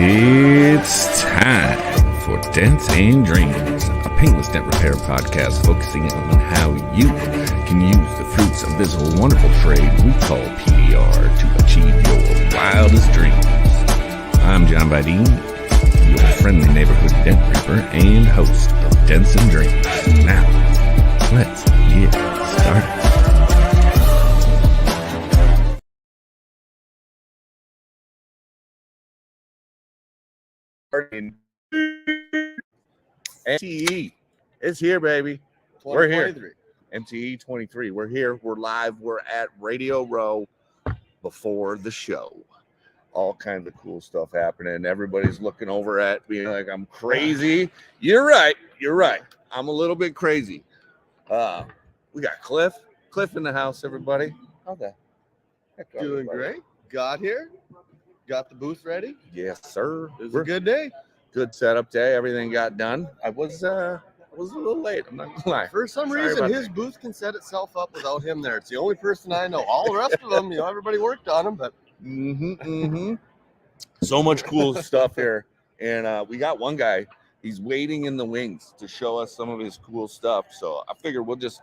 It's time for Dents and Dreams, a paintless dent repair podcast focusing on how you can use the fruits of this wonderful trade we call PDR to achieve your wildest dreams. I'm John Bideen, your friendly neighborhood dent reaper and host of Dents and Dreams. Now, let's get started. MTE is here, baby. We're here. MTE 23. We're here. We're live. We're at Radio Row before the show. All kinds of cool stuff happening. Everybody's looking over at me like I'm crazy. You're right. You're right. I'm a little bit crazy. We got Cliff in the house, everybody. How the heck are Doing everybody? great. Got here. Got the booth ready. Yes, sir. It was a good day. Good setup day. Everything got done. I was a little late. I'm not gonna lie. For some Sorry reason, about his booth can set itself up without him there. It's the only person I know. All the rest of them, everybody worked on them, but So much cool stuff here, and we got one guy. He's waiting in the wings to show us some of his cool stuff. So I figured we'll just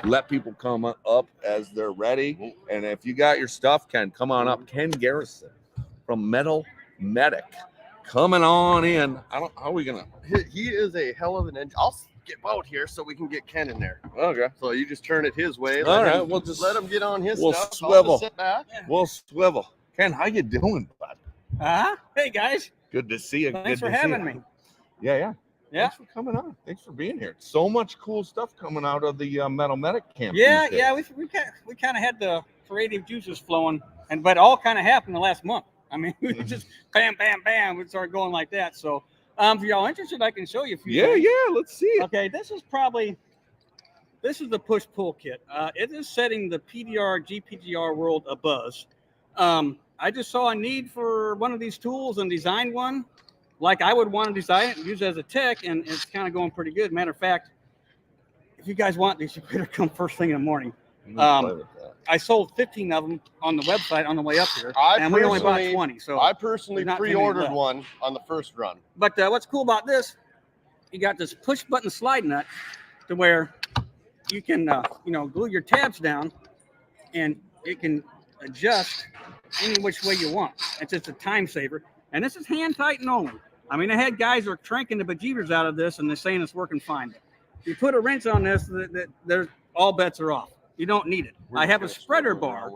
let people come up as they're ready. And if you got your stuff, Ken, come on up. Ken Garrison from Metal Medic, coming on in. How are we gonna? he is a hell of an engine. I'll skip out here so we can get Ken in there. Okay. So you just turn it his way. All right. We'll just let him get on his we'll stuff. swivel. I'll just sit back. We'll swivel. Ken, how you doing, bud? Hey guys, Good to see you. thanks Good for to see having you. me. Yeah. Yeah, Thanks for coming on. Thanks for being here. So much cool stuff coming out of the Metal Medic camp. yeah, these days. yeah. We kind of had the creative juices flowing, but it all kind of happened the last month. I mean, we just bam, bam, bam. We started going like that. So, if y'all interested, I can show you a few. Yeah, things. yeah. Let's see it. Okay, this is the push pull kit. It is setting the PDR GPGR world abuzz. I just saw a need for one of these tools and designed one like I would want to design it and use it as a tech, and it's kind of going pretty good. Matter of fact, if you guys want these, you better come first thing in the morning. I sold 15 of them on the website on the way up here, and we only bought 20. So I personally not too many pre-ordered left. one on the first run. But what's cool about this, you got this push button slide nut to where you can, glue your tabs down, and it can adjust any which way you want. It's just a time saver, and this is hand tighten only. I mean, I had guys who are cranking the bejeebers out of this, and they're saying it's working fine. You put a wrench on this, there's all bets are off. You don't need it. I have a spreader bar.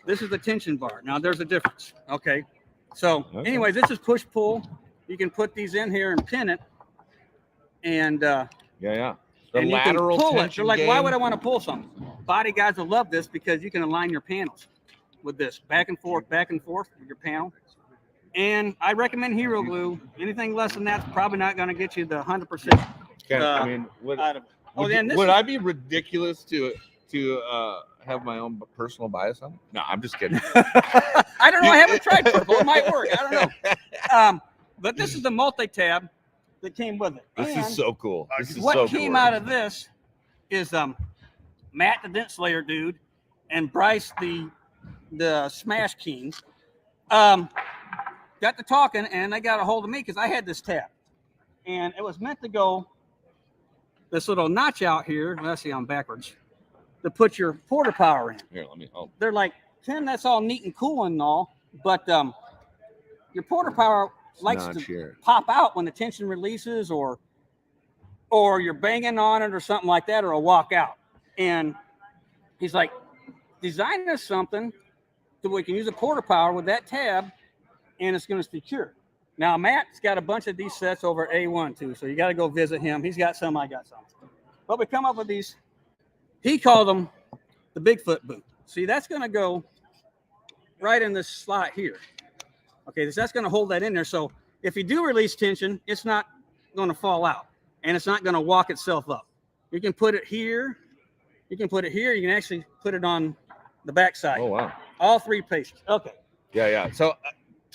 This is the tension bar. Now there's a difference. Okay. So anyways, this is push pull. You can put these in here and pin it. And Yeah. The and you lateral can pull it. tension You're like, why game. would I want to pull something? Body guys will love this because you can align your panels with this back and forth with your panel. And I recommend Hero Glue. Anything less than that's probably not going to get you the 100%. Ken, I mean, would out of it. would I be ridiculous to have my own personal bias on it? No, I'm just kidding. I don't know. I haven't tried purple. It might work. I don't know. But this is the multi-tab that came with it. This And is so cool. This is what so came cool. out of this is Matt, the Dent Slayer dude, and Bryce, the Smash King, got to talking, and they got a hold of me because I had this tab, and it was meant to go this little notch out here. Let's see, I'm backwards. To put your porta power in. Here, let me. Oh, They're like, Ken, that's all neat and cool and all, but your porta power likes notch to here. pop out when the tension releases, or you're banging on it or something like that, or a walk out. And he's like, design us something so we can use a porta power with that tab, and it's going to secure. Now Matt's got a bunch of these sets over at A1 too, so you got to go visit him. He's got some, I got some. But we come up with these. He called them the Bigfoot boot. See, that's going to go right in this slot here. Okay, so that's going to hold that in there. So if you do release tension, it's not going to fall out, and it's not going to walk itself up. You can put it here. You can put it here. You can actually put it on the backside. Oh wow. All three places. Okay. Yeah. So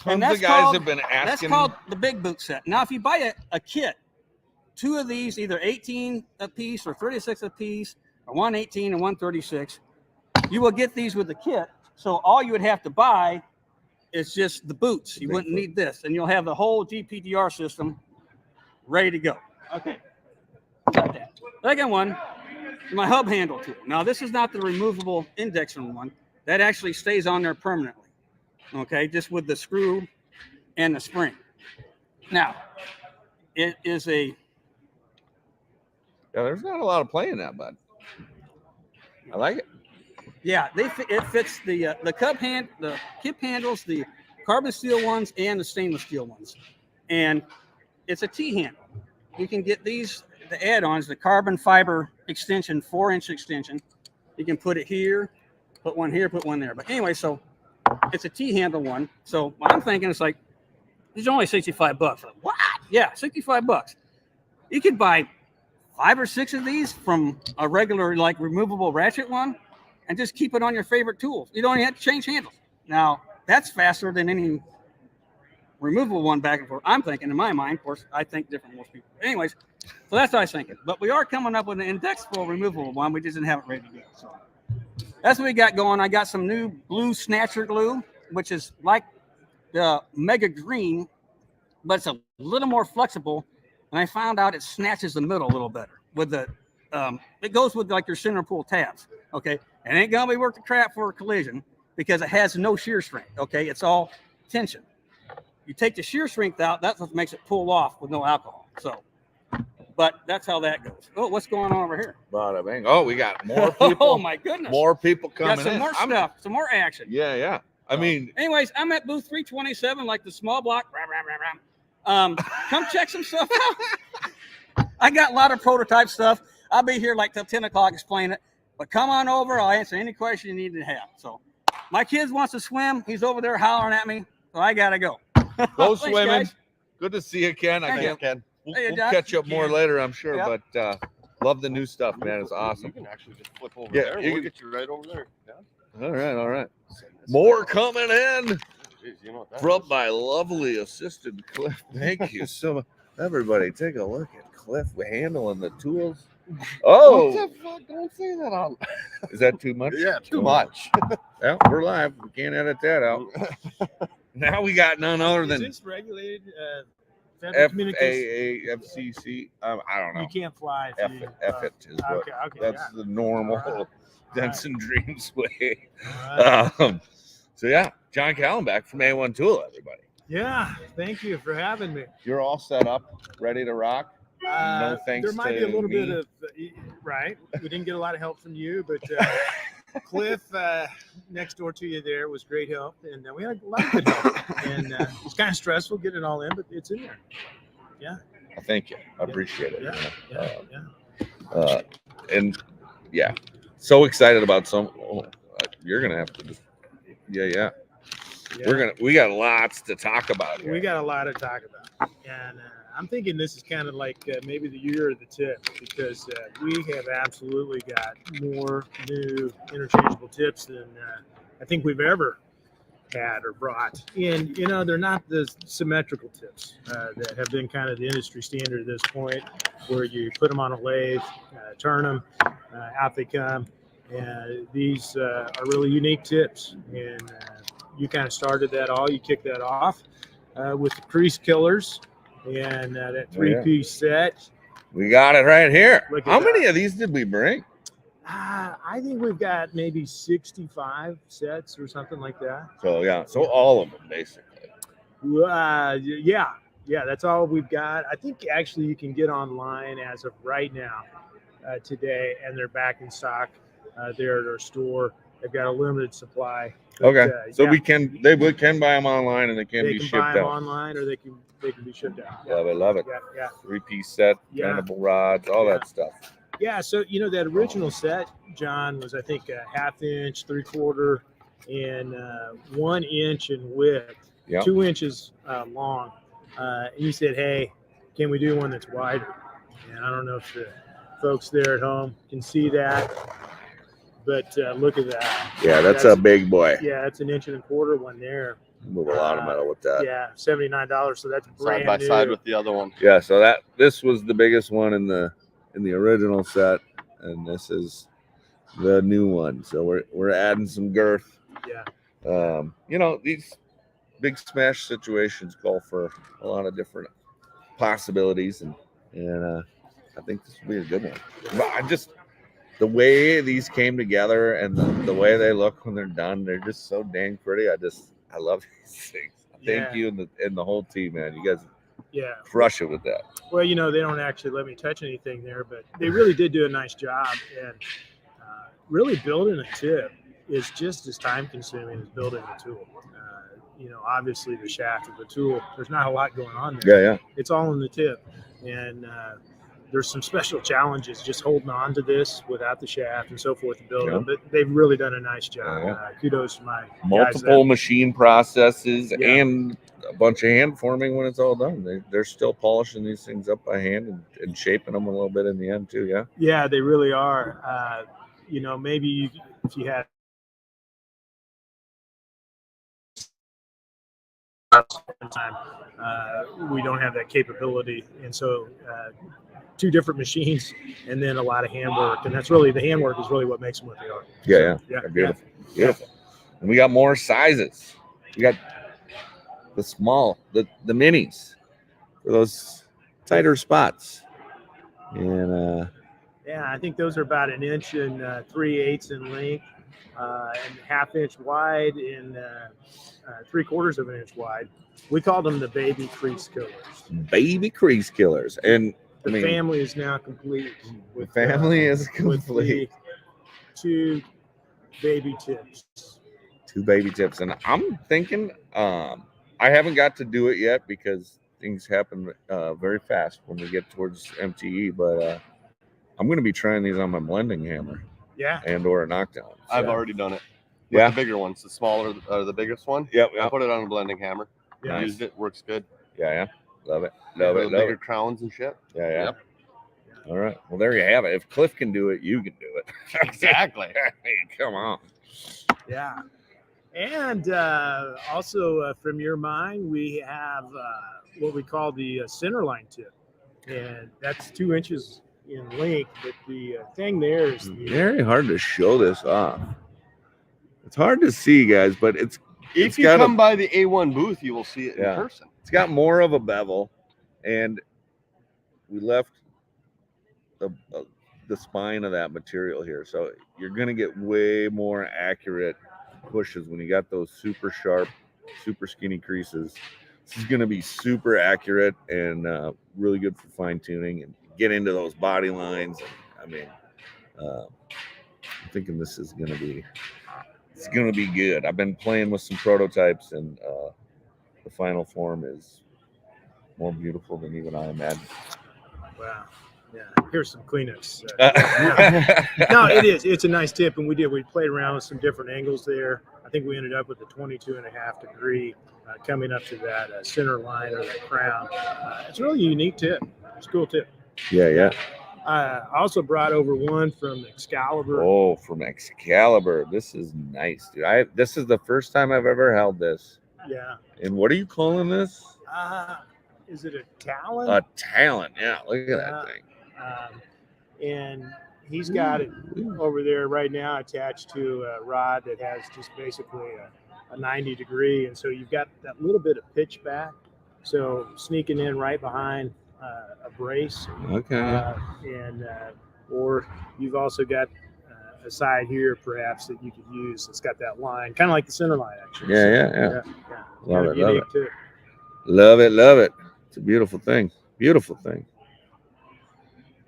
And tons of guys have been asking. That's called the big boot set. Now, if you buy a kit, two of these, either 18 a piece or 36 a piece, or 118 and 136, you will get these with the kit. So all you would have to buy It's just the boots. You wouldn't need this, and you'll have the whole GPDR system ready to go. Okay, got that. Second one, my hub handle tool. Now, this is not the removable indexing one. That actually stays on there permanently. Okay, just with the screw and the spring. Now, it is a. Yeah, there's not a lot of play in that, bud. I like it. Yeah, it fits the kip handles, the carbon steel ones, and the stainless steel ones, and it's a T handle. You can get these, the add-ons, the carbon fiber extension, 4-inch extension. You can put it here, put one here, put one there. But anyway, so it's a T handle one. So what I'm thinking is like, these are only $65. Like, what? Yeah, $65. You could buy 5 or 6 of these from a regular like removable ratchet one, and just keep it on your favorite tools. You don't even have to change handles. Now, that's faster than any removable one back and forth. I'm thinking, in my mind, of course, I think different than most people. Anyways, so that's what I was thinking. But we are coming up with an indexable removable one. We just didn't have it ready to go. So that's what we got going. I got some new blue snatcher glue, which is like the Mega Green, but it's a little more flexible. And I found out it snatches the middle a little better with the, it goes with like your center pull tabs. Okay. It ain't gonna be worth the crap for a collision because it has no shear strength. Okay. It's all tension. You take the shear strength out, that's what makes it pull off with no alcohol. So, but that's how that goes. Oh, what's going on over here? Bada bang. Oh, we got more people. Oh my goodness. More people coming got some in. more stuff, some more action. Yeah, yeah. I mean, anyways, I'm at booth 327, like the small block. Come check some stuff out. I got a lot of prototype stuff. I'll be here like till 10 o'clock explaining it. But come on over. I'll answer any question you need to have. So my kid wants to swim. He's over there hollering at me. So I got to go. Go Thanks, swimming. guys. Good to see you, Ken. We'll catch up more later, I'm sure. Yep. But love the new stuff, man. It's awesome. You can actually just flip over Yeah, there. you We'll can- get you right over there. Yeah. All right. More coming in Jeez, you know what that from is? my lovely assistant, Cliff. Thank you so much. Everybody, take a look at Cliff handling the tools. Oh, What the fuck? Don't say that on. is that too much? Yeah, too much. Well, we're live. We can't edit that out. Now we got none other Is than this regulated? Federal Communications? FAA, FCC. I don't know. You can't fly. F If you, it is what. okay, That's the normal All right. Dents and Dreams way. All right. So yeah, John Callenbach from A1 Tool, everybody. Yeah, thank you for having me. You're all set up, ready to rock. No thanks There might be to a little me. bit of right. We didn't get a lot of help from you, but Cliff next door to you there was great help, and we had a lot of good help. And it was kind of stressful getting it all in, but it's in there. Yeah. Thank you. I appreciate it. Yeah. man. Yeah. And yeah, so excited about some. Oh, you're gonna have to. Yeah. We got lots to talk about here. We got a lot to talk about, and I'm thinking this is kind of like maybe the year of the tip because we have absolutely got more new interchangeable tips than I think we've ever had or brought. And they're not the symmetrical tips that have been kind of the industry standard at this point, where you put them on a lathe, turn them, out they come. And these are really unique tips, and you kind of started that all. You kicked that off with the crease killers and that three-piece set. We got it right here. Look at How that. many of these did we bring? I think we've got maybe 65 sets or something like that. So yeah, so all of them basically. Yeah, that's all we've got. I think actually you can get online as of right now today, and they're back in stock there at our store. They've got a limited supply. But, Okay, so we can can buy them online and they can be can shipped buy them out. online, or they can be shipped out. Love it. Yeah. 3-piece set, Yeah. bendable rods, all Yeah. that stuff. Yeah, so that original set, John, was I think a 1/2 inch, 3/4, and 1 inch in width, Yeah. 2 inches long. And he said, "Hey, can we do one that's wider?" And I don't know if the folks there at home can see that, but look at that. Yeah, that's a big boy. Yeah, that's 1 1/4 inch one there. Move a lot of metal with that. Yeah, $79. So that's brand Side by new. side with the other one. Yeah, so this was the biggest one in the original set, and this is the new one. So we're adding some girth. Yeah. These big smash situations call for a lot of different possibilities, and I think this will be a good one. But I just the way these came together and the way they look when they're done, they're just so dang pretty. I love these things. Thank you and the whole team, man. You guys crush it with that. Well, you know, they don't actually let me touch anything there, but they really did do a nice job. And really building a tip is just as time consuming as building a tool. You know, obviously the shaft of the tool, there's not a lot going on there. Yeah. It's all in the tip. And there's some special challenges just holding on to this without the shaft and so forth to build them. But they've really done a nice job. Kudos to my multiple guys machine processes and a bunch of hand forming when it's all done. They're still polishing these things up by hand and shaping them a little bit in the end too. Yeah, they really are. You know, maybe if you had time, we don't have that capability, and so 2 different machines and then a lot of handwork, and that's really the handwork is really what makes them what they are. Yeah. Beautiful. And we got more sizes. We got the small, the minis for those tighter spots, and I think those are about 1 inch and 3/8 in length, and 1/2 inch wide and 3/4 of an inch wide. We call them the baby crease killers. Baby crease killers, and the family is now complete. The family is complete. With 2 baby tips. 2 baby tips, and I'm thinking, I haven't got to do it yet because things happen very fast when we get towards MTE, but I'm going to be trying these on my blending hammer. Yeah. And or a knockdown. So. I've already done it. With the bigger ones, the smaller, the biggest one. Yep. I put it on a blending hammer. Yeah. Used it. Works good. Yeah. Love it. Bigger crowns and shit. Yeah. All right. Well, there you have it. If Cliff can do it, you can do it. Exactly. Hey, come on. Yeah. And also from your mind, we have what we call the centerline tip. And that's 2 inches in length. But the thing there is very hard to show this off. It's hard to see, guys, but if you come by the A1 booth, you will see it in person. It's got more of a bevel, and we left the spine of that material here, so you're going to get way more accurate pushes when you got those super sharp, super skinny creases. This is going to be super accurate and really good for fine tuning and get into those body lines. I mean, I'm thinking this is going to be. It's going to be good. I've been playing with some prototypes, and the final form is more beautiful than even I imagined. Wow. Yeah. Here's some Kleenex. No, it is. It's a nice tip, and we played around with some different angles there. I think we ended up with a 22.5 degree coming up to that center line or that crown. It's a really unique tip. It's a cool tip. Yeah. I also brought over one from Excalibur. Oh, from Excalibur. This is nice, dude. This is the first time I've ever held this. Yeah. And what are you calling this? Is it a Talon? A Talon. Yeah, look at that thing. And he's got it over there right now attached to a rod that has just basically a 90 degree. And so you've got that little bit of pitch back. So sneaking in right behind a brace. Okay. Or you've also got a side here perhaps that you could use. It's got that line, kind of like the center line actually. Yeah. Love it. Too. Love it. It's a beautiful thing.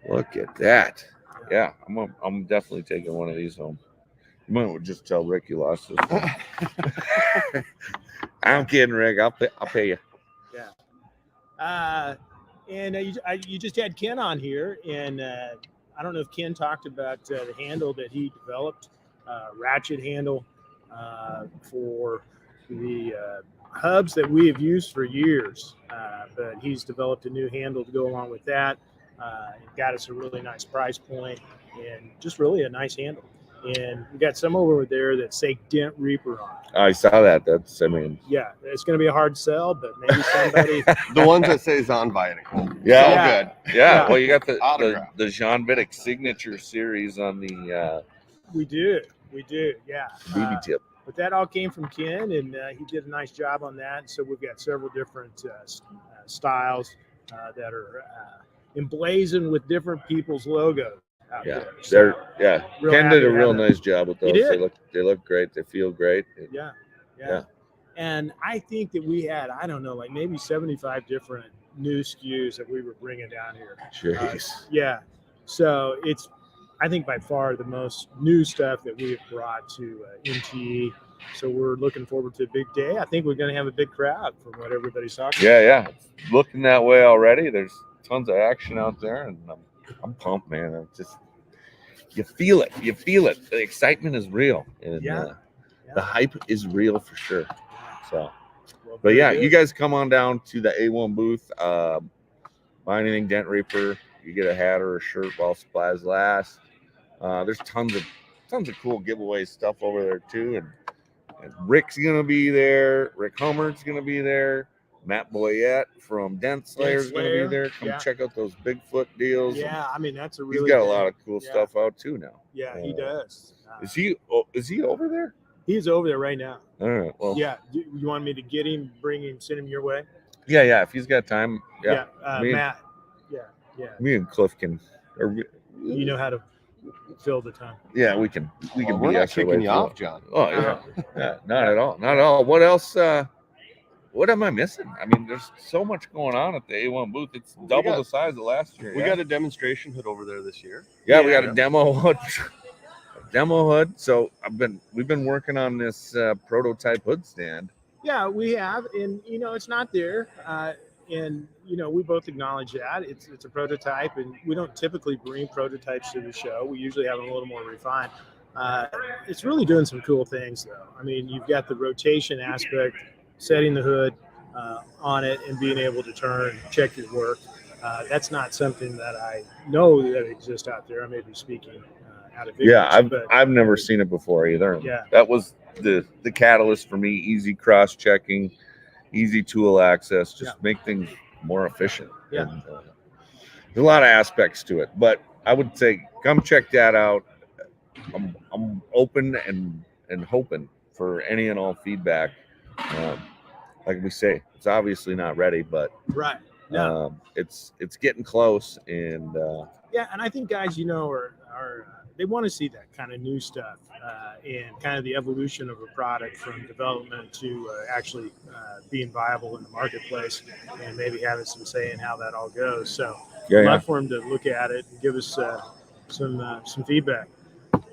Look at that. Yeah, I'm definitely taking one of these home. You might just tell Rick you lost this. I'm kidding, Rick. I'll pay you. Yeah. You just had Ken on here, and I don't know if Ken talked about the handle that he developed, ratchet handle for the hubs that we have used for years. But he's developed a new handle to go along with that. It got us a really nice price point and just really a nice handle. And we got some over there that say Dent Reaper on it. I saw that. Yeah, it's going to be a hard sell, but maybe somebody. The ones that say Zonvite. Cool. Yeah. Good. Yeah. Well, you got the Jean Vidic signature series on the. We do. Yeah. BB tip. But that all came from Ken, and he did a nice job on that. So we've got several different styles that are emblazoned with different people's logos out Yeah, there. So, real Ken happy did a to real have that. nice job with those. did. They look great. They feel great. Yeah. And I think that we had, I don't know, like maybe 75 different new SKUs that we were bringing down here. Jeez. Yeah. So it's, I think by far the most new stuff that we have brought to MTE. So we're looking forward to a big day. I think we're going to have a big crowd from what everybody's talking about. Yeah. It's looking that way already. There's tons of action out there, and I'm pumped, man. I'm just, you feel it. You feel it. The excitement is real. And, the hype is real for sure. So, Well, but yeah, good. you guys come on down to the A1 booth. Buy anything Dent Reaper. You get a hat or a shirt while supplies last. There's tons of cool giveaway stuff over there too. And Rick's gonna be there. Rick Homer's gonna be there. Matt Boyette from Dent Slayer's gonna be there. Come check out those Bigfoot deals. Yeah, I mean that's a really. He's got a lot of cool stuff out too now. Yeah, he does. Is he over there? He's over there right now. All right. Well. Yeah. You want me to get him, bring him, send him your way? Yeah. If he's got time. Yeah. Matt. Yeah. Me and Cliff can. You know how to fill the time. Yeah, we can. We're not kicking you off, John. Oh yeah. Not at all. Not at all. What else? What am I missing? I mean, there's so much going on at the A1 booth. It's double the size of last year. We got a demonstration hood over there this year. Yeah, we got a demo hood. So we've been working on this prototype hood stand. Yeah, we have, and it's not there. And we both acknowledge that it's a prototype, and we don't typically bring prototypes to the show. We usually have them a little more refined. It's really doing some cool things, though. I mean, you've got the rotation aspect, setting the hood on it, and being able to turn, check your work. That's not something that I know that exists out there. I may be speaking out of ignorance. I've never seen it before either. Yeah, that was the catalyst for me. Easy cross checking, easy tool access, just make things more efficient. Yeah. And, there's a lot of aspects to it, but I would say come check that out. I'm open and hoping for any and all feedback. Like we say, it's obviously not ready, but right. No. It's getting close, and and I think guys, are they want to see that kind of new stuff and kind of the evolution of a product from development to actually being viable in the marketplace, and maybe having some say in how that all goes. So I'd like for them to look at it and give us some feedback.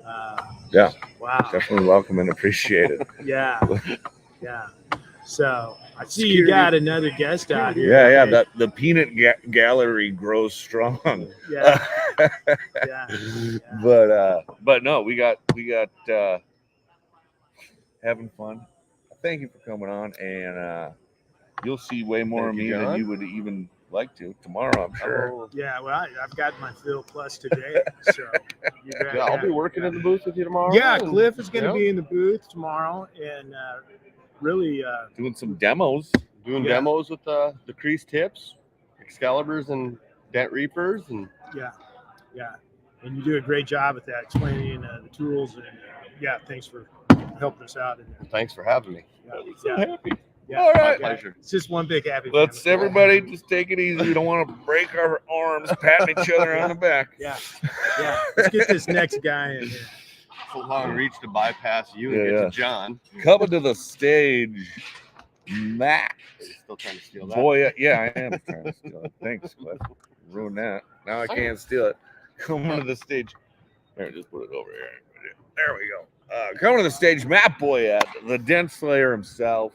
Wow. Definitely welcome and appreciate it. Yeah. So I see you got another guest out here. Yeah. The peanut gallery grows strong. Yeah. But no, we got having fun. Thank you for coming on, and you'll see way more of me than you would even like to tomorrow, I'm sure. Yeah, well, I've got my fill plus today, so I'll be working in the booth with you tomorrow. Yeah, Cliff is going to be in the booth tomorrow, and really doing some demos. Demos with the crease tips, Excaliburs, and Dent Reapers, and and you do a great job at that, explaining the tools, and thanks for helping us out in there. Thanks for having me. So happy. Yeah, all right. My pleasure. It's just one big happy. Let's everybody just take it easy. We don't want to break our arms patting each other on the back. Yeah. Let's get this next guy in here. So long reach to bypass you and get to John. Coming to the stage, Matt. Still trying to steal that. Boy, I am trying to steal it. Thanks, Cliff. Ruin that. Now I can't steal it. Coming to the stage. There, just put it over here. There we go. Coming to the stage, Matt Boyette, the Dent Slayer himself.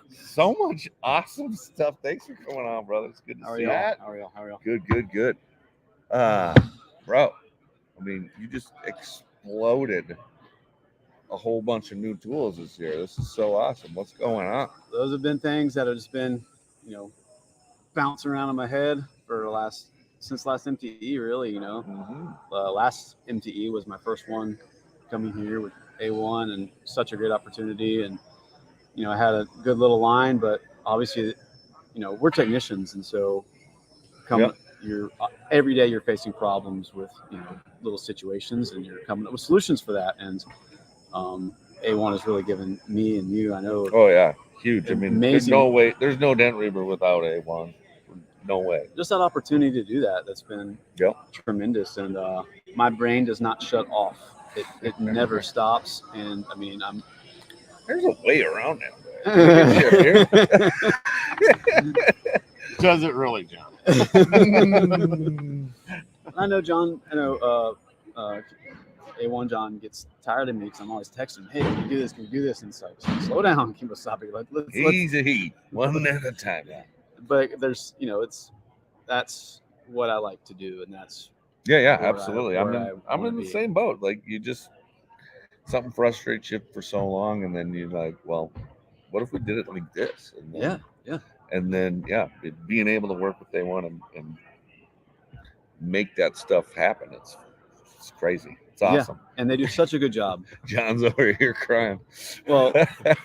So much awesome stuff. Thanks for coming on, brother. It's good to see you. How are y'all? Good. Bro, I mean, you just exploded a whole bunch of new tools this year. This is so awesome. What's going on? Those have been things that have just been, bouncing around in my head for since last MTE, really. Last MTE was my first one coming here with A1, and such a great opportunity. And I had a good little line, but obviously, we're technicians, and so you're every day you're facing problems with little situations, and you're coming up with solutions for that. And A1 has really given me and you, I know. Oh yeah, huge. I mean, there's Amazing. no way. There's no Dent Reaver without A1. No way. Just that opportunity to do that's been Yep. tremendous, and my brain does not shut off. It never stops, and I mean, There's a way around that. Does it really, John? I know John. I know A1 John gets tired of me because I'm always texting him, "Hey, can you do this? Can you do this?" And so slow down, Kimasabi. Let's Easy, one at a time. Yeah. But there's, that's what I like to do, and that's Yeah, where absolutely. I'm in the same boat. Like, you just, something frustrates you for so long, and then you're like, well, what if we did it like this? And then, yeah. And then being able to work with A1 and make that stuff happen, it's crazy. It's awesome. Yeah, and they do such a good job. John's over here crying. Well, I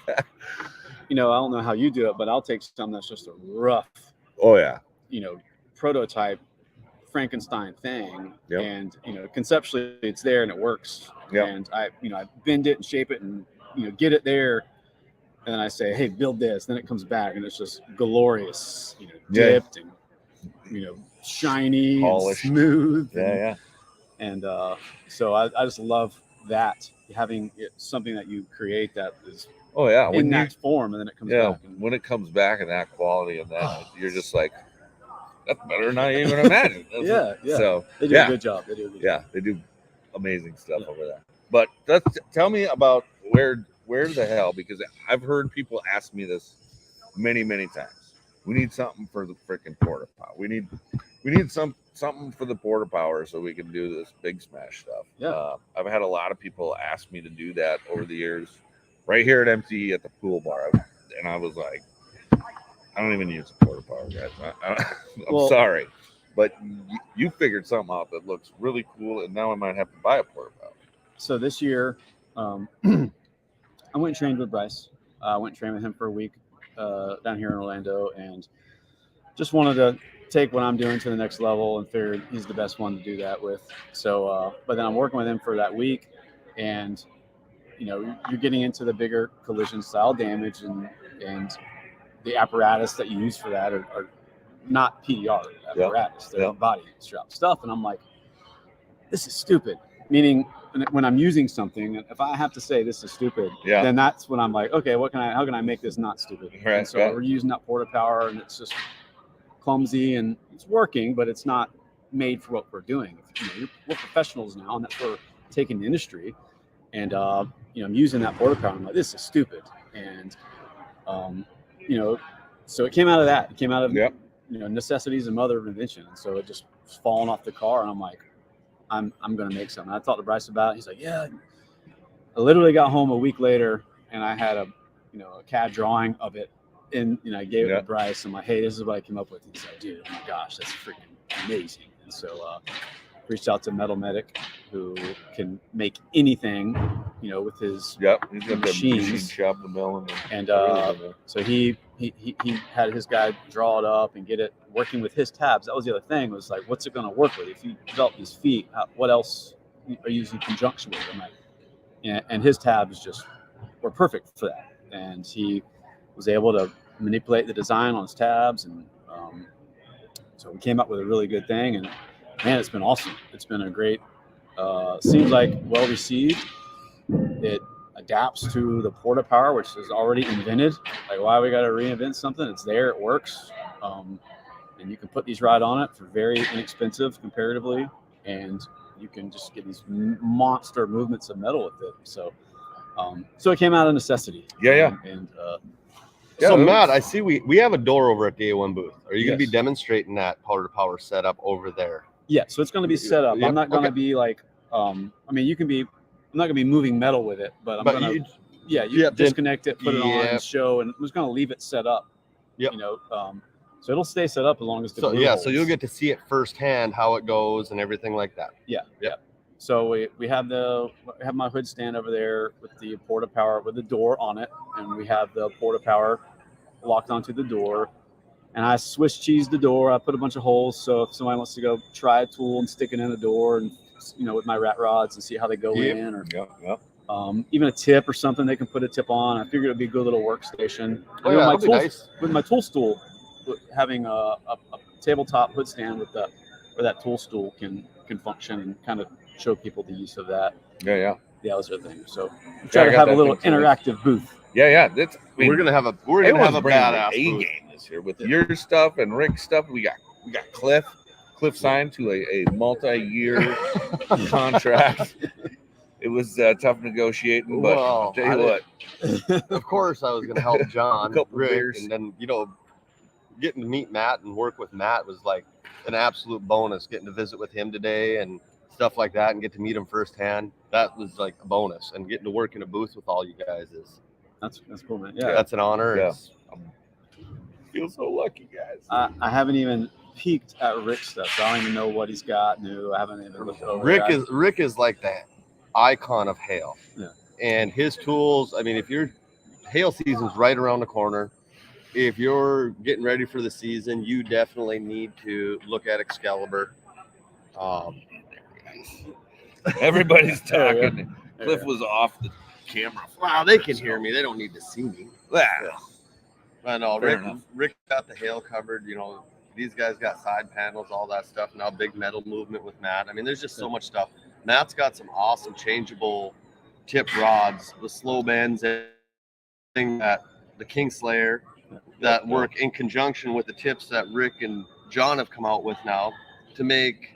don't know how you do it, but I'll take something that's just a rough, oh yeah, prototype Frankenstein thing, Yep. and conceptually it's there and it works. Yep. And I bend it and shape it and get it there, and then I say, hey, build this. Then it comes back and it's just glorious, dipped and shiny, polished, and smooth. Yeah. And so I just love that, having something that you create that is in that form, and then it comes back. When it comes back in that quality and that, you're just like, that's better than I even imagined. Yeah. So they do a good job. They do amazing stuff over there. But tell me about where the hell, because I've heard people ask me this many times. We need something for the freaking porta power. We need something for the porta power so we can do this big smash stuff. Yeah. I've had a lot of people ask me to do that over the years, right here at MTE at the pool bar, and I was like, I don't even use a porta power, guys. I'm sorry, but you figured something out that looks really cool, and now I might have to buy a porta power. So this year, I went and trained with Bryce. I went and trained with him for a week down here in Orlando, and just wanted to take what I'm doing to the next level, and figured he's the best one to do that with. So, but then I'm working with him for that week, and you're getting into the bigger collision style damage, and the apparatus that you use for that are not PDR apparatus. They're body strap stuff. And I'm like, this is stupid. Meaning, when I'm using something, if I have to say this is stupid, then that's when I'm like, okay, how can I make this not stupid? Right, and so we're using that porta power, and it's just clumsy, and it's working, but it's not made for what we're doing. We're professionals now, and that's where we're taking the industry. And I'm using that porta power. I'm like, this is stupid. And so it came out of that. It came out of necessities and mother of invention. And so it just was falling off the car, and I'm like, I'm going to make something. I talked to Bryce about it. He's like, yeah. I literally got home a week later, and I had a CAD drawing of it, and I gave it to Bryce. I'm like, hey, this is what I came up with. He's like, dude, oh my gosh, that's freaking amazing. And so reached out to Metal Medic, who can make anything, with his he's got the machines. machine shop, the mill, and so he had his guy draw it up and get it working with his tabs. That was the other thing, was like, what's it going to work with? If you develop these feet, what else are you using in conjunction with? I'm like, and his tabs were perfect for that. And he was able to manipulate the design on his tabs, and so we came up with a really good thing. And man, it's been awesome. It's been a great, seems like well received. It adapts to the porta power, which is already invented. Like, why we got to reinvent something? It's there, it works, and you can put these right on it for very inexpensive comparatively, and you can just get these monster movements of metal with it. So, so it came out of necessity. So Matt, I see we have a door over at the A1 booth. Are you going to be demonstrating that porta power setup over there? Yeah, so it's going to be set up. I'm not going to be like, I'm not going to be moving metal with it, but I'm going to, disconnect it, put it on, and show, and I'm just going to leave it set up. So it'll stay set up as long as the glue holds. So you'll get to see it firsthand, how it goes and everything like that. Yeah. So we have my hood stand over there with the porta power with the door on it, and we have the porta power locked onto the door. And I Swiss cheese the door. I put a bunch of holes, so if somebody wants to go try a tool and stick it in the door, and with my rat rods and see how they go in. even a tip or something they can put a tip on. I figured it'd be a good little workstation. Oh, And yeah, my that'd be tools, nice. with my tool stool, having a tabletop hood stand with where that tool stool can function and kind of show people the use of that. Yeah. Those are things. So try to I got have a that little thing too. interactive booth. Yeah. That's We're gonna have a everyone's bringing badass A booth. game this year with your stuff and Rick's stuff. We got Cliff signed to a multi-year contract. It was tough negotiating, but I'll tell you what. Of course, I was gonna help John, couple Rick, beers. and then getting to meet Matt and work with Matt was like an absolute bonus. Getting to visit with him today and stuff like that, and get to meet him firsthand. That was like a bonus. And getting to work in a booth with all you guys That's cool, man. Yeah, that's an honor. Yeah. I feel so lucky, guys. I haven't even peeked at Rick's stuff, so I don't even know what he's got new. I haven't even looked over. Rick is like that icon of hail. Yeah. And his tools, I mean, if your hail season's right around the corner, if you're getting ready for the season, you definitely need to look at Excalibur. Everybody's talking. Yeah. Cliff was off the camera. Wow, they can hear me. They don't need to see me. Yeah. I know. Fair enough. Rick got the hail covered. These guys got side panels, all that stuff. Now big metal movement with Matt. I mean, there's just so much stuff. Matt's got some awesome changeable tip rods with slow bends and that the Kingslayer that work in conjunction with the tips that Rick and John have come out with now to make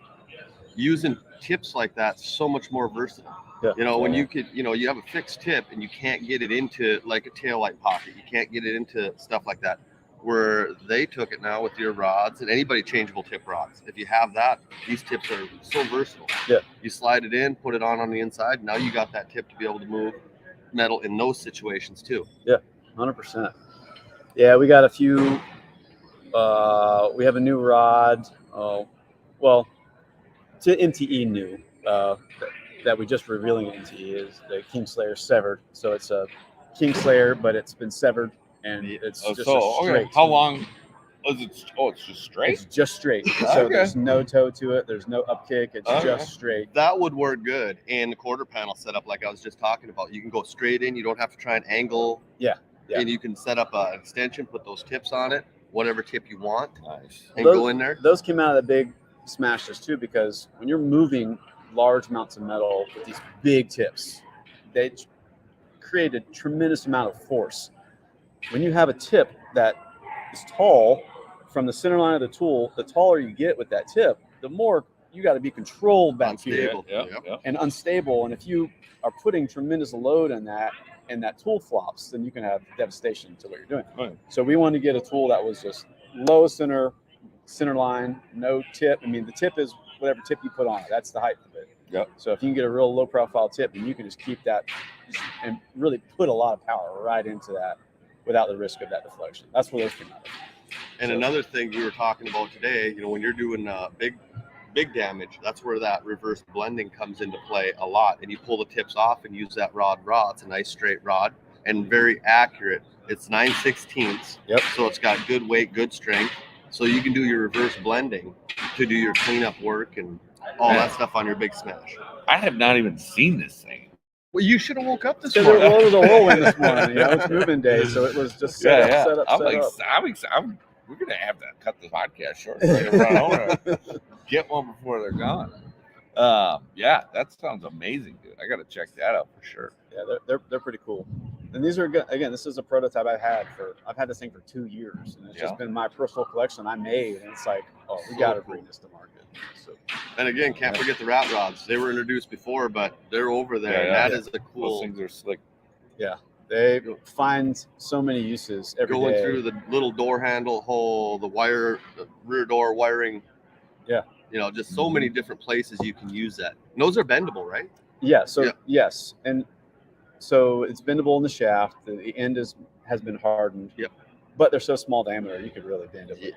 using tips like that so much more versatile. Yeah. When you could, you have a fixed tip and you can't get it into like a taillight pocket. You can't get it into stuff like that. Where they took it now with your rods and anybody changeable tip rods. If you have that, these tips are so versatile. Yeah. You slide it in, put it on the inside. Now you got that tip to be able to move metal in those situations too. Yeah, 100%. Yeah, we got a few. We have a new rod. Well, to MTE new that we just revealing at MTE is the Kingslayer severed. So it's a Kingslayer, but it's been severed. And it's just straight. How long is it? Oh, it's just straight? It's just straight. So Okay. there's no toe to it. There's no upkick. It's just straight. That would work good. And the quarter panel setup, like I was just talking about, you can go straight in. You don't have to try and angle. Yeah. And you can set up an extension, put those tips on it, whatever tip you want, Nice. and go in there. Those came out of the big smashes too, because when you're moving large amounts of metal with these big tips, they create a tremendous amount of force. When you have a tip that is tall from the center line of the tool, the taller you get with that tip, the more you got to be controlled back here Unstable. Yeah. and unstable. And if you are putting tremendous load on that and that tool flops, then you can have devastation to what you're doing. Right. So we wanted to get a tool that was just low center line, no tip. I mean, the tip is whatever tip you put on it. That's the height of it. Yep. So if you can get a real low profile tip, then you can just keep that and really put a lot of power right into that without the risk of that deflection. That's where those came out of. And another thing we were talking about today, when you're doing big damage, that's where that reverse blending comes into play a lot. And you pull the tips off and use that rod raw. It's a nice straight rod and very accurate. It's 9/16. Yep. So it's got good weight, good strength. So you can do your reverse blending to do your cleanup work and all that stuff on your big smash. I have not even seen this thing. Well, you should have woke up this Because morning. it was a whirlwind this morning. It's moving day, so it was just set up. I'm we're gonna have to cut the podcast short. Run over. Get one before they're gone. That sounds amazing, dude. I gotta check that out for sure. Yeah, they're pretty cool. And these are good. Again, this is a prototype I've had this thing for 2 years, and it's just been my personal collection I made. And it's like, we got to bring this to market. So, And again, can't forget the rat rods. They were introduced before, but they're over there. And that is a Those cool. things are slick. they find so many uses every Going day. through the little door handle hole, the rear door wiring. Yeah. Just so many different places you can use that. And those are bendable, right? Yeah. So yes, and so it's bendable in the shaft. The end has been hardened. Yep. But they're so small diameter, you could really bend it.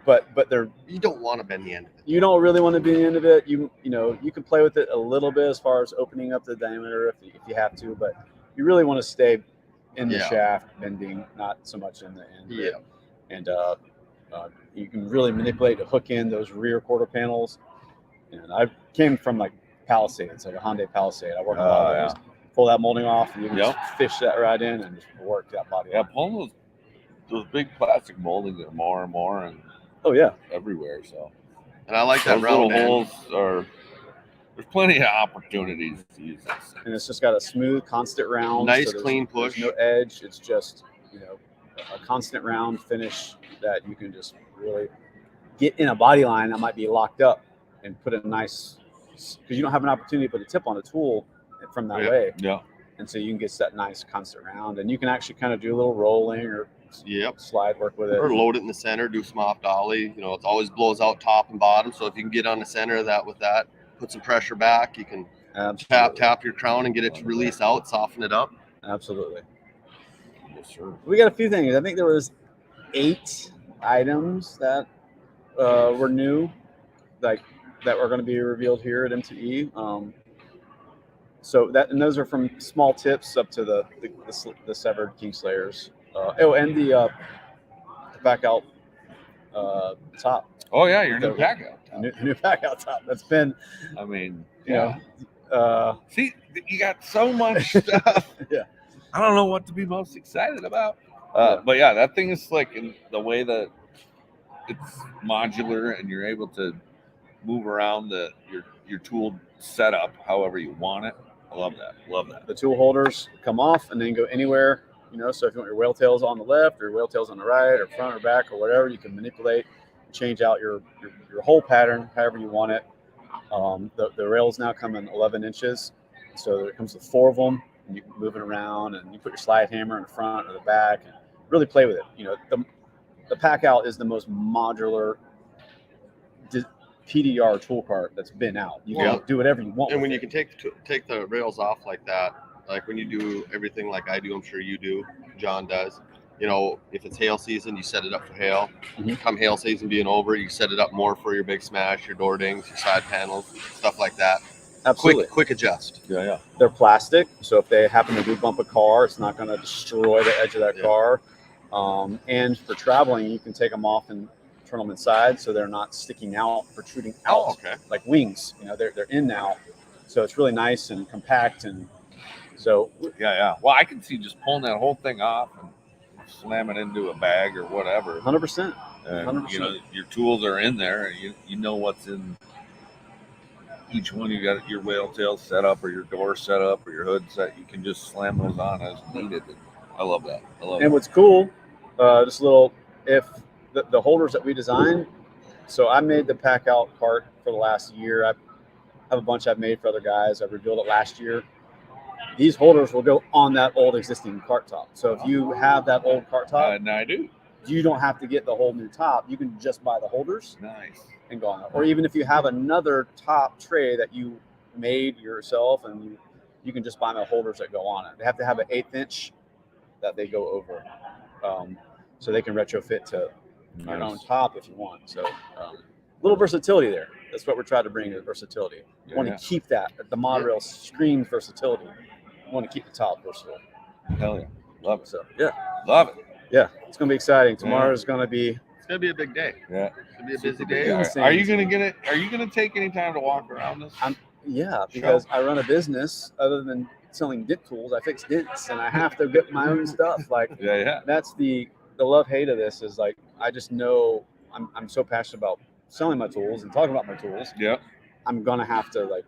But they're You don't want to bend the end of it. you don't really want to be the end of it. You can play with it a little bit as far as opening up the diameter if you have to, but you really want to stay in the shaft bending, not so much in the end. Yeah. And you can really manipulate to hook in those rear quarter panels. And I came from like Palisades, like a Hyundai Palisade. I worked on a lot of those. pull that molding off, and you can Yep. just fish that right in and just work that body. Yeah, line. pulling those big plastic moldings are more and more and Oh yeah, everywhere. So And I like that those little round end. holes are. There's plenty of opportunities to use this. and it's just got a smooth, constant round. Nice, there's- clean there's push. no edge. It's just a constant round finish that you can just really get in a body line that might be locked up and put a nice, because you don't have an opportunity to put a tip on a tool from that way. Yeah. And so you can get that nice constant round, and you can actually kind of do a little rolling or Yep. slide work with it. Or load it in the center, do some off dolly. You know, it always blows out top and bottom. So if you can get on the center of that with that, put some pressure back, you can Absolutely. tap your crown and get it to release out, soften it up. Absolutely. Yes, sir. We got a few things. I think there was 8 items that were new, like that were going to be revealed here at MTE. And those are from small tips up to the severed Kingslayers. And the back out top. Oh yeah, your new pack out. New back out top. That's been, I mean, you know, see, you got so much stuff. Yeah. I don't know what to be most excited about. Yeah. But yeah, that thing is like in the way that it's modular and you're able to move around your tool setup however you want it. I love that. Love that. the tool holders come off and then go anywhere. So if you want your whale tails on the left or your whale tails on the right or front or back or whatever, you can manipulate, change out your whole pattern however you want it. The rails now come in 11 inches, so there comes with 4 of them, and you can move it around, and you put your slide hammer in the front or the back, and really play with it. The pack out is the most modular PDR tool cart that's been out. You can do whatever you want. And when with you it. can take the rails off like that, like when you do everything like I do, I'm sure you do, John does. If it's hail season, you set it up for hail. Mhm. Come hail season being over, you set it up more for your big smash, your door dings, your side panels, stuff like that. Absolutely. Quick adjust. Yeah. They're plastic, so if they happen to bump a car, it's not going to destroy the edge of that Yeah. car. And for traveling, you can take them off and turn them inside, so they're not sticking out, protruding out Okay. like wings. They're in now, so it's really nice and compact, and so Yeah. Well, I can see just pulling that whole thing off and slam it into a bag or whatever. 100%. And 100%. your tools are in there, and you know what's in each one. You got your whale tail set up, or your door set up, or your hood set. You can just slam those on as needed. I love that. And what's cool, just a little, if the holders that we designed, so I made the pack out cart for the last year. I have a bunch I've made for other guys. I revealed it last year. These holders will go on that old existing cart top. So if you have that old cart top, and I do. you don't have to get the whole new top. You can just buy the holders Nice. and go on it. Or even if you have another top tray that you made yourself, and you can just buy the holders that go on it. They have to have an 1/8 inch that they go over, so they can retrofit to your own top if you want. So little versatility there. That's what we're trying to bring, is versatility. Yeah, Want to keep that. The mod rail screams versatility. Want to keep the top versatile. Hell yeah. Love it. So yeah, Love it. yeah, it's gonna be exciting. Tomorrow's gonna be It's gonna be a big day. Yeah. It's gonna be a busy Super day. big. Insane. Are you gonna get it? Are you gonna take any time to walk around this? Yeah, because I run a business. Other than selling dent tools, I fix dents, and I have to get my own stuff. Like Yeah. that's the love-hate of this. Is like I just know I'm so passionate about selling my tools and talking about my tools. Yeah. I'm gonna have to like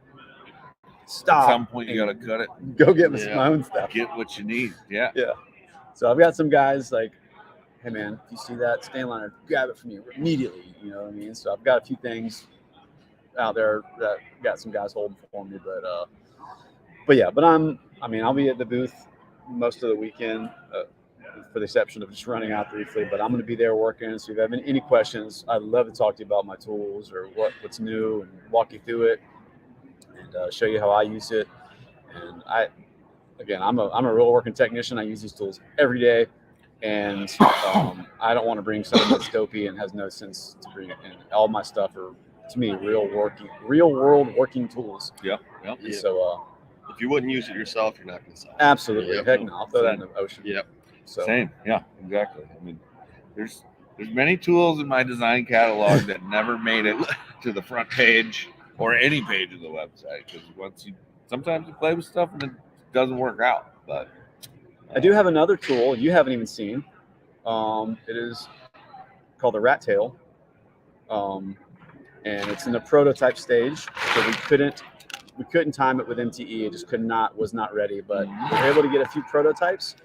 At stop. some point, you and gotta cut it. go get Yeah. my own stuff. Get what you need. Yeah. So I've got some guys like, hey man, if you see that stain liner, grab it from me immediately. You know what I mean? So I've got a few things out there that got some guys holding for me, but I'll be at the booth most of the weekend, for the exception of just running out briefly. But I'm going to be there working. So if you have any questions, I'd love to talk to you about my tools or what's new and walk you through it and show you how I use it. And I'm a real working technician. I use these tools every day, and I don't want to bring something that's dopey and has no sense to bring it in. All my stuff are, to me, real world working tools. Yep. And so If you wouldn't use it yourself, you're not gonna sell it. absolutely, Yep. heck no, I'll throw that in the ocean. Yep. So Same. Yeah. Exactly. I mean, there's many tools in my design catalog that never made it to the front page or any page of the website, because sometimes you play with stuff and it doesn't work out. But I do have another tool you haven't even seen. It is called the rat tail. And it's in the prototype stage, so we couldn't time it with MTE. It just was not ready. But we were able to get a few prototypes.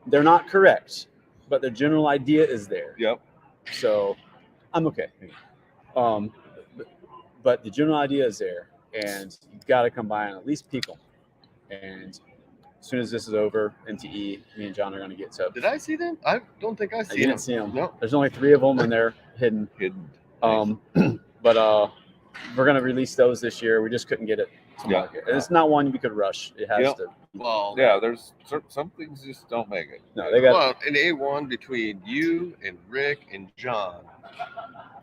They're not correct, but the general idea is there. Yep. So I'm okay. But the general idea is there, and you got to come by and at least peek them. And as soon as this is over, MTE, me and John are going to get to. Did I see them? I don't think I You see didn't them. see them. No. There's only 3 of them, and they're hidden. But we're going to release those this year. We just couldn't get it to market. And it's not one we could rush. It has to. Well, yeah, there's some things just don't make it. No, they got. Well, an A1 between you and Rick and John.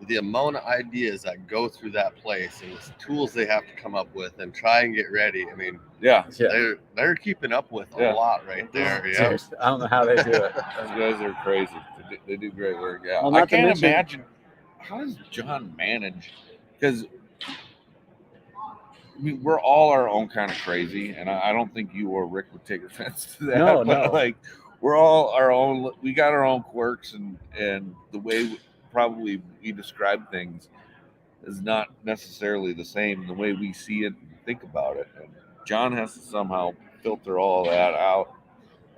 The amount of ideas that go through that place and the tools they have to come up with and try and get ready. I mean, they're keeping up with a lot right there. Yeah. Dude, I don't know how they do it. Those guys are crazy. They do great work. Yeah. Well, I can't imagine how does John manage, because I mean, we're all our own kind of crazy, and I don't think you or Rick would take offense to that. No. Like, we're all our own. We got our own quirks, and the way probably we describe things is not necessarily the same the way we see it and think about it. And John has to somehow filter all that out,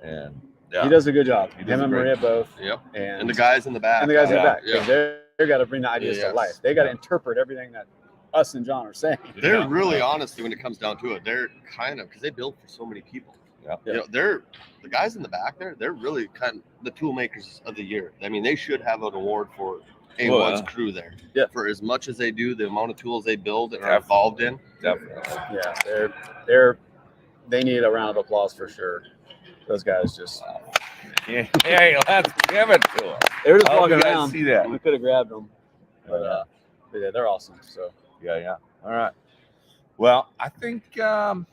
and he does a good job. He does Him and Maria both. Yep. And the guys in the back. in the back. Yeah. They got to bring the ideas to life. They got to interpret everything that us and John are saying. They're really honestly, when it comes down to it, they're kind of, because they build for so many people. Yeah. You know, they're the guys in the back there. They're really kind of the tool makers of the year. I mean, they should have an award for A1's crew there. Yeah. For as much as they do, the amount of tools they build and are involved in. Definitely. Yeah, they need a round of applause for sure. Those guys just. Yeah, let's give it to them. They were just walking around. See that? We could have grabbed them, but yeah, they're awesome. So yeah. All right. Well, I think I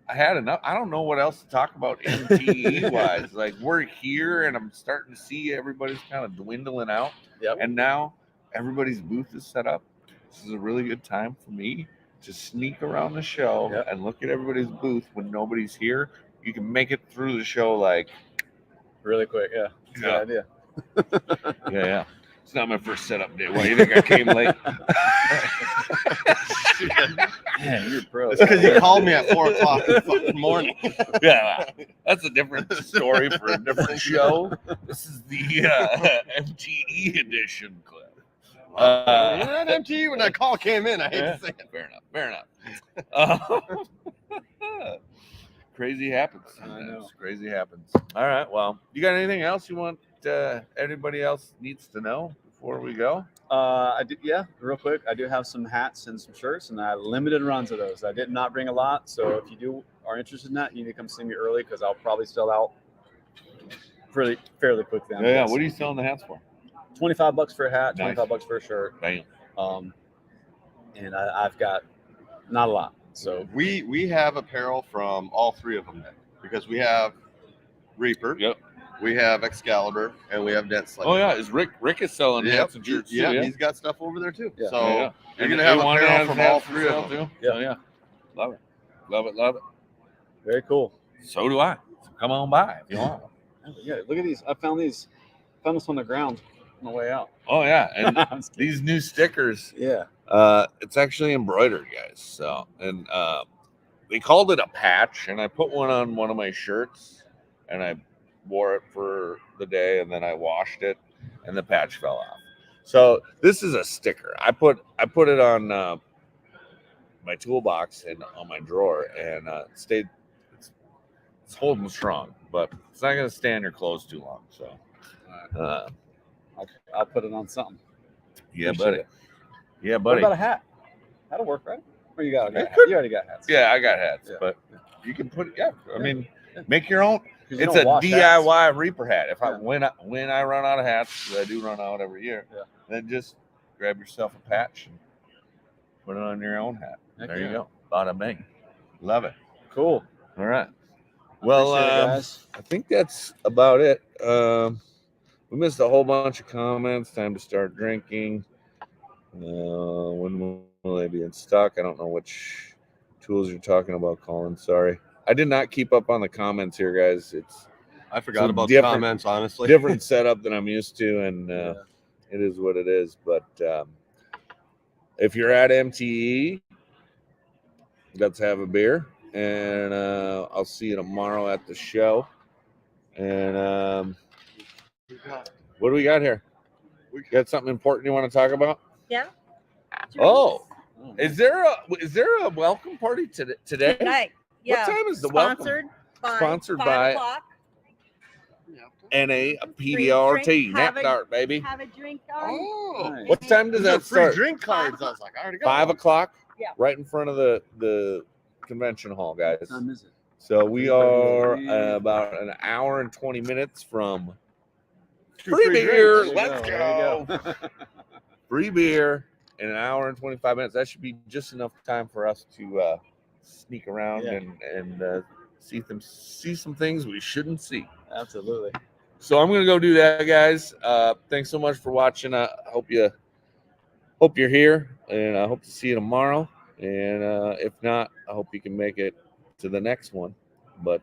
had enough. I don't know what else to talk about MTE wise. Like, we're here, and I'm starting to see everybody's kind of dwindling out. Yep. And now everybody's booth is set up. This is a really good time for me to sneak around the show and look at everybody's booth when nobody's here. You can make it through the show like really quick. Yeah. That's a good idea. Yeah. It's not my first setup day. Why do you think I came late? Man, you're pro. It's because you called me at 4:00 in the fucking morning. Yeah, that's a different story for a different show. This is the MTE edition clip. You're at MTE when that call came in. I hate to say it. Fair enough. Crazy happens. I know. Crazy happens. All right. Well, you got anything else you want anybody else needs to know before we go? I do. Yeah, real quick. I do have some hats and some shirts, and I have limited runs of those. I did not bring a lot, so if you are interested in that, you need to come see me early because I'll probably sell out fairly quickly. Yeah. What are you selling the hats for? $25 for a hat, Nice. $25 for a shirt. Bam. And I've got not a lot. So we have apparel from all 3 of them then, because we have Reaper. Yep. We have Excalibur, and we have Dents. Oh yeah, is Rick is selling hats and shirts too? Yeah, he's got stuff over there too. Yeah. So you're And gonna have everyone apparel has from hats all for 3 sale of them. too. So, yeah. Love it. very cool. So do I. So come on by if you want. Yeah, look at these. I found this on the ground on the way out. Oh yeah, and I'm just kidding. these new stickers. Yeah. It's actually embroidered, guys. So, and they called it a patch, and I put one on one of my shirts, and I wore it for the day, and then I washed it, and the patch fell off. So this is a sticker. I put it on my toolbox and on my drawer, and it's holding strong, but it's not going to stay on your clothes too long. So, I'll put it on something. yeah, Appreciate buddy. it. Yeah, What buddy. about a hat? That'll work, right? Or you got a hat? You already got hats. Yeah, I got hats, Yeah. but you can put I mean, make your own. 'Cause you It's don't a wash DIY hats. Reaper hat. If Yeah. when I run out of hats, 'cause I do run out every year, Yeah. then just grab yourself a patch and put it on your own hat. Heck There you yeah. go. Bada bing. Love it. Cool. All right. Well, Appreciate it, guys. I think that's about it. We missed a whole bunch of comments. Time to start drinking. When will they be in stock? I don't know which tools you're talking about, Colin. Sorry. I did not keep up on the comments here, guys. I forgot So about the different- comments, honestly. different setup than I'm used to, and it is what it is. But if you're at MTE, let's have a beer, and I'll see you tomorrow at the show. And what do we got here? We got something important you want to talk about? Yeah. Oh, is there a welcome party today? Tonight. Yeah. What time is the welcome? Sponsored by 5 o'clock. NA PDRT Have NapDart, baby. Have a drink on. Oh, Nice. What time does that free start? drink cards. I was like, I already got 5 one. o'clock. Yeah. Right in front of the convention hall, guys. What time is it? So we are about an hour and 20 minutes from free beer. Let's go. Free beer in an hour and 25 minutes. That should be just enough time for us to sneak around and see some things we shouldn't see. Absolutely. So I'm gonna go do that, guys. Thanks so much for watching. I hope you're here, and I hope to see you tomorrow. And if not, I hope you can make it to the next one. But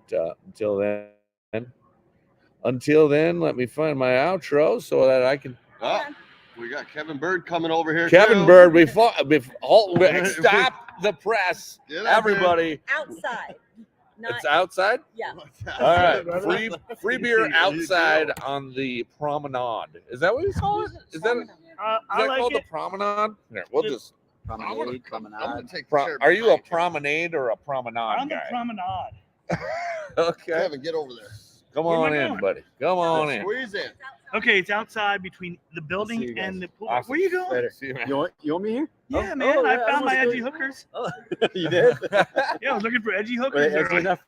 until then, let me find my outro so that I can. Oh, we got Kevin Bird coming over here. Kevin too. Bird, stop the press, Get out there. everybody. Outside. Not, It's outside. yeah. All right, free beer outside on the promenade. Is that what you call it? Is that I like called it. the promenade? Here, we'll just. I'm gonna Promenade. take the chair Are you a behind promenade or a promenade I'm the guy? promenade. Okay, Kevin, get over there. come Where am on I in, going? buddy. Come on in. Squeeze in. Okay, it's outside between the See building you guys. and the pool. Awesome. Where you going? Later. See you, man. You want me here? Yeah, Oh, man. oh, I yeah, found my almost edgy good. hookers. Oh, you did? Yeah, I was looking for edgy Wait, hookers. edgy enough?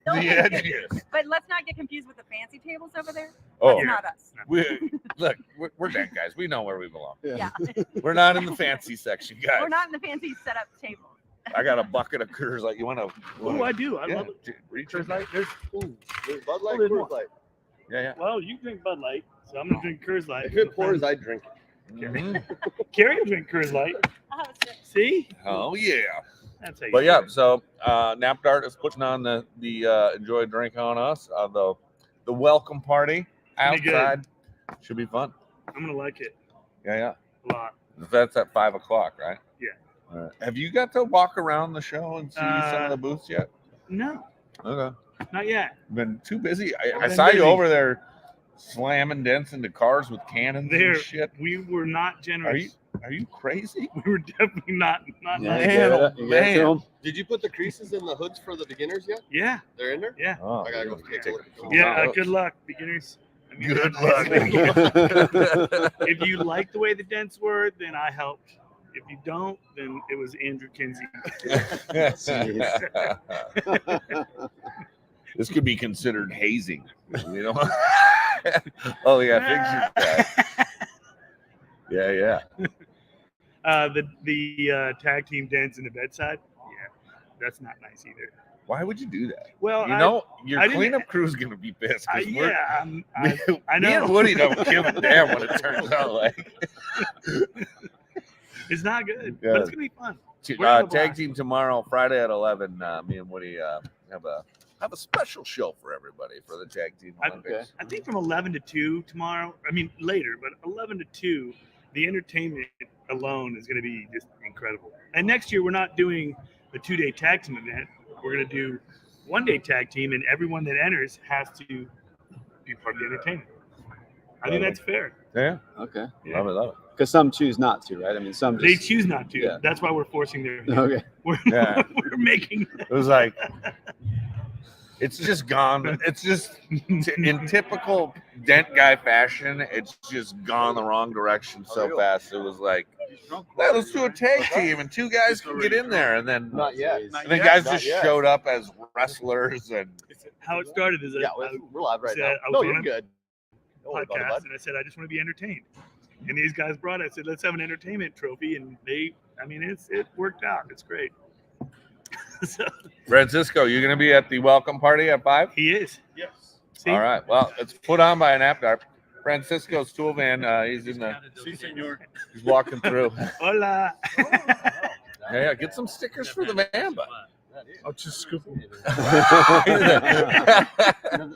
The edgiest. But let's not get confused with the fancy tables over there. Oh, That's not us. we're Dent guys. We know where we belong. Yeah. We're not in the fancy section, guys. We're not in the fancy setup table. I got a bucket of Coors Light. You want to? Oh, I do. I love it. Reacher's Light. There's Bud Light, there's Coors more. Light. Yeah. Well, you drink Bud Light, so I'm gonna drink Coors Light. If it pours, I drink it. Mhm. Carrie will drink Coors Light. Oh, shit. See? Oh yeah. That's how you But do yeah, it. so NapDart is putting on the enjoy a drink on us. The welcome party Pretty good. outside should be fun. I'm gonna like it Yeah. a lot. That's at 5 o'clock, right? Yeah. All right. Have you got to walk around the show and see some of the booths yet? No, Okay. not yet. Been too busy. I Been saw you busy. over there slamming dents into cars with cannons There, and shit. we were not generous. Are you crazy? We were definitely not Yeah, nice. you Man, get it? oh, You get it to man. 'em? Did you put the creases in the hoods for the beginners yet? Yeah, They're in there? yeah, Oh, I gotta go take a look at those. yeah. wow. Good luck, beginners. I mean, Good If you like the way the dents were, then I helped. If you don't, then it was Andrew Kinsey. This could be considered hazing, you know. Oh yeah, fix your yeah. The tag team dents in the bedside. Yeah, that's not nice either. Why would you do that? Well, You know, your I didn't- cleanup crew's gonna be pissed. 'cause we're- yeah, me I know. and Woody don't give a damn what it turns out like. it's not good, Yeah. but it's gonna be fun. We're gonna have a Tag blast. team tomorrow, Friday at 11. Me and Woody have a special show for everybody for the tag team Olympics. I think from 11 to 2 tomorrow. I mean later, but 11 to 2, the entertainment alone is going to be just incredible. And next year we're not doing a 2-day tag team event. We're going to do 1-day tag team, and everyone that enters has to be part of the entertainment. I think that's fair. Yeah, Okay. Yeah. love it. Because some choose not to, right? I mean, some They just. choose not to. Yeah. That's why we're forcing their. Okay. We're, Yeah. we're making. It was like it's just gone. It's just in typical Dent guy fashion. It's just gone the wrong direction so fast. It was like, hey, let's do a tag team and 2 guys can get in there, and then Not yet. guys Not just yet. showed up as wrestlers and How it started is Yeah, a we're live right said now. I was No, on you're a good. Don't worry about it, podcast, bud. and I said I just want to be entertained. And these guys brought it. I said let's have an entertainment trophy, and it worked out. It's great. So Francisco. You gonna be at the welcome party at 5? he is. Yes. See? All right. Well, it's put on by an NapDart. Francisco's tool man. He's in the. He's walking through. Hola. Yeah, get some stickers for the van, bud. I'll just scoop them.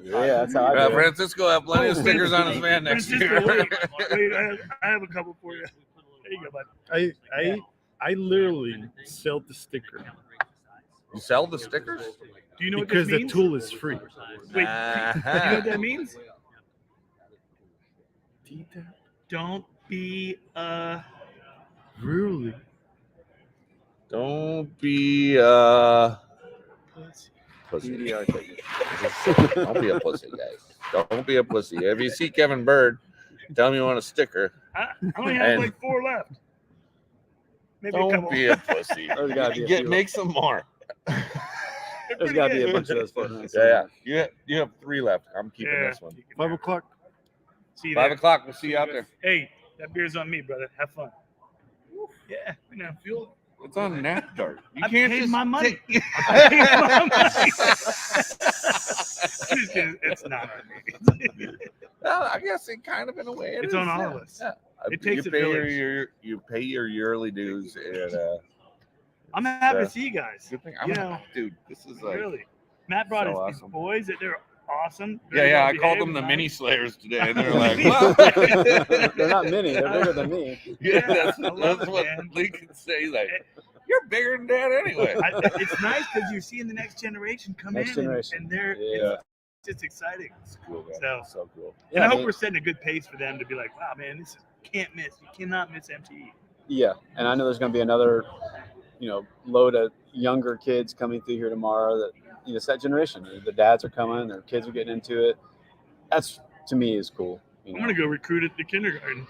Yeah, that's how I do it. Francisco have plenty of stickers on his van next year. Wait, I have a couple for you. There you go, bud. I literally sell the sticker. You sell the stickers? Do you know what this means? Because the tool is free. Wait, do you know what that means? Don't be really. Don't be pussy. Don't be a pussy, guys. Don't be a pussy. If you see Kevin Bird, tell him you want a sticker. I only have like 4 left. Maybe a Don't couple. be a pussy. There's gotta be a few. Make some more. There's got to be a bunch of those floating around. Yeah. You have 3 left. I'm keeping this one. 5 o'clock. See you 5 there. o'clock. We'll see you out there. Hey, that beer's on me, brother. Have fun. Yeah, you know, fuel. It's on Nap Dart. You I can't paid just my money. take- I paid my money. It's not on me. Well, I guess it kind of in a way It's is, on all yeah. of us. Yeah. It takes you a pay village. you pay your yearly dues, and I'm happy Yeah. to see you guys. good thing. You know, Dude, this is like really. Matt brought so his awesome. boys. They're awesome. yeah. I called them the mini slayers today, and they're like, well, They're not mini. They're bigger than me. yeah, that's, I love that's it, what man. Lee can say. Like, you're bigger than Dad anyway. It's nice because you're seeing the next generation come Next in, generation. and they're Yeah. it's just exciting. It's cool, man. So, So cool. and Yeah, I hope man. we're setting a good pace for them to be like, wow, man, this is can't miss. You cannot miss MTE. Yeah, and I know there's going to be another, load of younger kids coming through here tomorrow. That it's that generation. The dads are coming, their kids are getting into it. That's to me is cool. I'm gonna go recruit at the kindergarten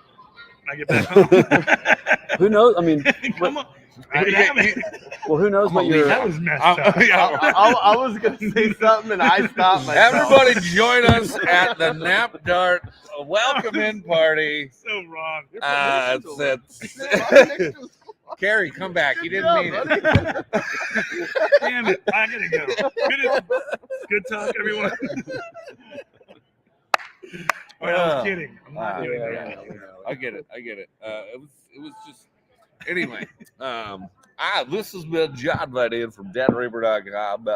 when I get back home. Who knows? I mean, Come on. Make it happen. well, who knows what your That was messed up. I was gonna say something and I stopped myself. Everybody join us at the Nap Dart welcome in party. So wrong. It's Carrie, come back. You didn't mean it. Damn it. I gotta go. Good talk, everyone. Well, I was kidding. I'm not doing that. I get it. It was just anyway. This has been John Vidane from DentReaper.com.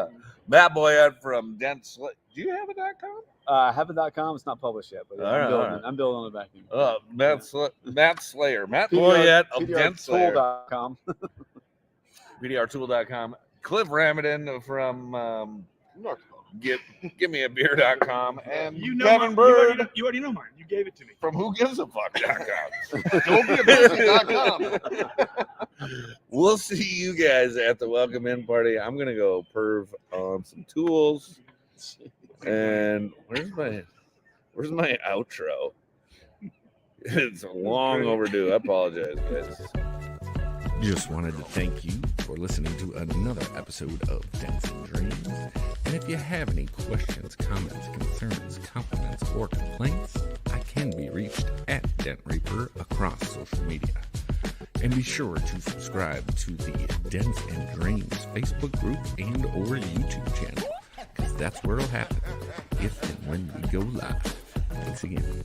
Matt Boyette from Dents. Do you have a .com? I have a .com. It's not published yet, but I'm building on the back end. Matt Slayer. Matt Boyette of DentSlayer. PDRtool.com. PDRtool.com. Cliff Ramadan from Give me a beer.com and Kevin Bird You already know mine. You gave it to me. from Who Gives a Fuck.com. Don't be a pussy.com. We'll see you guys at the welcome in party. I'm gonna go perv on some tools. And where's my outro? It's long overdue. I apologize, guys. Just wanted to thank you for listening to another episode of Dents and Dreams. And if you have any questions, comments, concerns, compliments, or complaints, I can be reached at Dent Reaper across social media. And be sure to subscribe to the Dents and Dreams Facebook group and or YouTube channel, because that's where it'll happen if and when we go live. Thanks again.